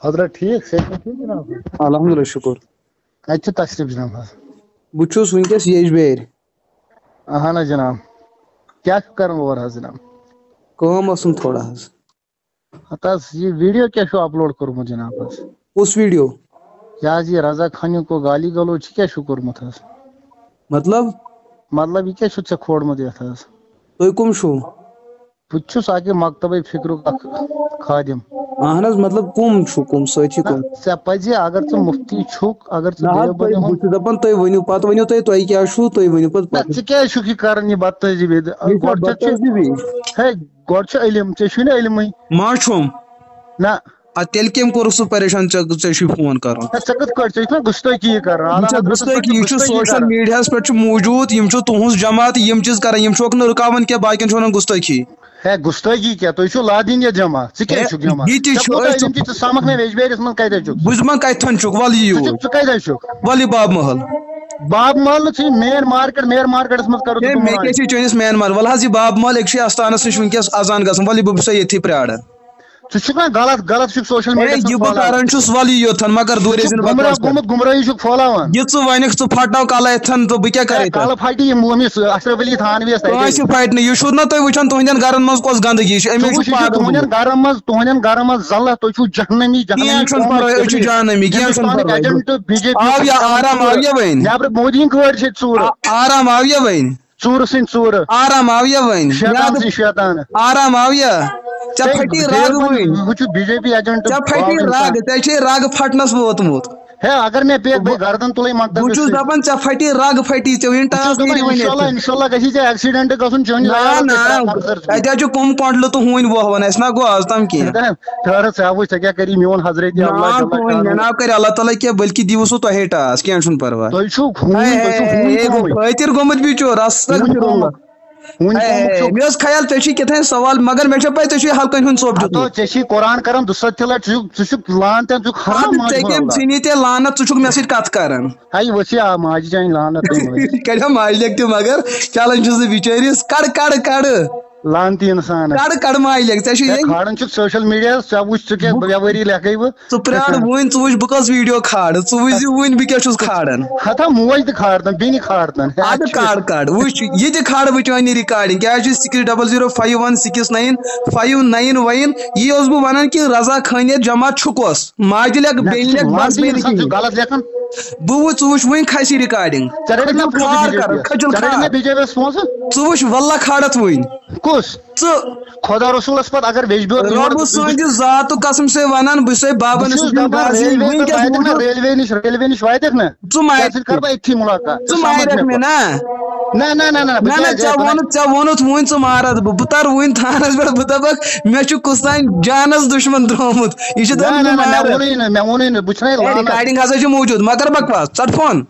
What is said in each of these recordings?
حضرت ٹھیک سے ٹھیک جناب الحمدللہ شکر کتہ تشریف جناب بچھس ونکس یج بیر اہن جناب کیا کرن اور جناب کام اسم تھوڑا حض یہ ویڈیو کیا شو اپلوڈ کورمت جناب اس ویڈیو یہ رضا خانی کو گالی گلوچ کیا شو کورمت مطلب یہ کیا شو ژے کھوڑمت یتھ تُہۍ کم شو بہٕ اکہ مکتبہ فکرک خادم اہن مطلب کم چھو کم سۭتھی کم ژےٚ پزِ اگر ژٕ مفتی چھُکھ اگر ژٕ بہٕ چھُس دپان تُہۍ ؤنِو پتہٕ ؤنِو تُہۍ کیٛاہ چھُو تُہۍ ؤنِو پتہٕ ژٕ کیٛازِ چھُکھ یہِ کران یہِ بدتٲزی ہے گۄڈٕ چھُ علم ژےٚ چھُے نہٕ علمٕے ما چھُم نہ تیٚلہِ کٔمۍ کوٚرُکھ سُہ پریشان ژےٚ چھُے فون کرُن ژٕ کِتھ پٲٹھۍ ژےٚ چھُکھ نا گُستٲخی کران گُستٲخی یہِ چھُ سوشل میڈیاہس پٮ۪ٹھ چھُ موٗجوٗد یِم چھُ تُہنٛز جماعت یِم چیٖز کران یِم چھُکھ نہٕ رُکاوان کینٛہہ باقین چھُ ونان گُستٲخی ہے گُستٲخی کیٛاہ تُہۍ چھِو لادیٖنیت جمع ژٕ کیٛازِ چھُکھ جمع ژٕ سمکھ مےٚ ویجبیٲرِس منٛز کتٮ۪ن چھُکھ بہٕ چھُس دپان کتٮ۪ن چھُکھ وَلہٕ یہِ یوٗرۍ ژٕ کتٮ۪ن چھُکھ وَلہٕ یہِ باب محل ژٕ مین مارکیٹس منٛز کرو مےٚ کیٛاہ چھِ چٲنِس مین مار وَلہٕ حظ یہِ باب محل أکسٕے اَستانس نِش وٕنکیٚس اذان گژھان وَلہٕ بہٕ چھُسے ییٚتھی پیاران ژٕ چھُکھ نا غلط چھُکھ سوشل میڈیا یہِ بہٕ کران چھُس وَلہٕ یوٚتن مگر دوٗرے گوٚمُت گمرٲہی چھُکھ پھٲلاوان یہِ ژٕ وَنکھ ژٕ پھٹناو کلہٕ اتھن تہٕ بہٕ کیٛاہ کرٕ کلہٕ پھٹہِ یِم أمِس اشرف علی تھانویس کٲنٛسہِ پھٹہِ نہٕ یہِ چھُو نا تُہۍ وٕچھان تُہنٛدٮ۪ن گرن منٛز کۄس گنٛدگی چھِ تُہنٛدٮ۪ن گرن منٛز ذلت تُہۍ چھِو جہنمی کینٛہہ چھُنہٕ پرواے أسۍ چھِ جہنمی کینٛہہ چھُنہٕ پرواے آرام آویا وۄنۍ نیبرٕ مودی گٲڑۍ چھِ ژوٗرٕ آرام آویا وۄنۍ ژوٗرٕ سٕنٛدۍ ژوٗرٕ آرام آویا وۄنۍ شیطان آرام آویا ژےٚ پھٹی رگ وٕنۍ بہٕ چھُس بی جے پی ایجنٹ ژےٚ پھٹی رگ ژےٚ چھے رگ پھٹنس ووتمُت ہے اگر مےٚ پیٚیہِ بہٕ گردن تُلٕے مکتب بہٕ چھُس دپان ژےٚ پھٹی رگ پھٹی ژےٚ ؤنۍ ٹاس انشاءاللہ گژھی ژےٚ ایکسیڈنٹ گژھُن تتہِ حظ چھُ کُم کۄنڈلہٕ تہٕ ہوٗنۍ ووہوان اَسہِ نا گوٚو آز تام کینٛہہ ٹھہر ژٕ وٕچھ ژےٚ کیٛاہ کری میون حضرت مےٚ نا کرِ اللہ تعالیٰ کینٛہہ بٔلکہِ دِیِو سُہ تۄہے ٹاس کینٛہہ چھُنہٕ پرواے تُہۍ چھُو خٲطِر گوٚمُت بِچور مےٚ اوس خیال ژےٚ چھُے کیٛاہ تام سوال مگر مےٚ چھےٚ پاے ژےٚ چھُے ہلکن ہُنٛد ژوٚپ دیُتمُت ژےٚ چھُے قرآن کران 200 لٹہِ ژٕ چھُکھ لانتن ژےٚ کٔمۍ ژھٕنی ژےٚ لانت ژٕ چھُکھ مےٚ سۭتۍ کتھ کران ہے ؤسۍ آ ماجہِ چانہِ لانت کڑا ماجہِ لیٚکھ تہِ مگر چلان چھُس بہٕ بِچٲرِس کڑ لانتی انسان کڑ ماجہِ لیٚکھ ژےٚ چھُے کھالان چھُکھ سوشل میڈیا ژٕ وٕچھ ژٕ کیٛاہ ؤری لیکھے بہٕ ژٕ پرٛار وٕنۍ ژٕ وٕچھ بہٕ کۄس ویٖڈیو کھالہٕ ژٕ وٕچھ زِ وٕنۍ بہٕ کیٛاہ چھُس کھالان ہتا موج تہِ کھارتن بیٚنہِ کھارتن اَدٕ کڑ وٕچھ یہِ تہِ کھالہٕ بہٕ چٲنی رِکاڈِنگ کیٛاہ چھُ 6005169591 یی اوسُس بہٕ ونان کہِ رضا خٲنیت جماعت چھُ کۄس ماجہِ لیٚکھ بیٚنہِ لیٚکھ بس غلط لیکھان بہٕ وٕچھ ژٕ وٕچھ وٕنۍ کھسہِ رِکاڈِنگ ژٕ وٕچھ واللہ کھالتھ وٕنۍ کُس ژٕ خۄدا رسوٗلس پتہٕ اگر رۄبہٕ سٕنٛدِ ذاتُک قسم سے ونان بہٕ چھُسے بابا ریلوے نِش واتکھ نا ژٕ مارکھ کرٕ بہٕ أتھی مُلاقات ژٕ مارکھ مےٚ نا ژےٚ ووٚنُتھ وٕنۍ ژٕ مارتھ بہٕ ترٕ وٕنۍ تھانس پٮ۪ٹھ بہٕ دپکھ مےٚ چھُ کُستانۍ جانس دُشمن ترٛوومُت یہِ چھُ رِکاڈِنگ ہسا چھِ موٗجوٗد مہ کر بکواس ژٹ فون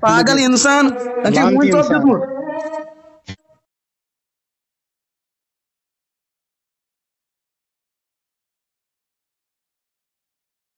پاگل انسان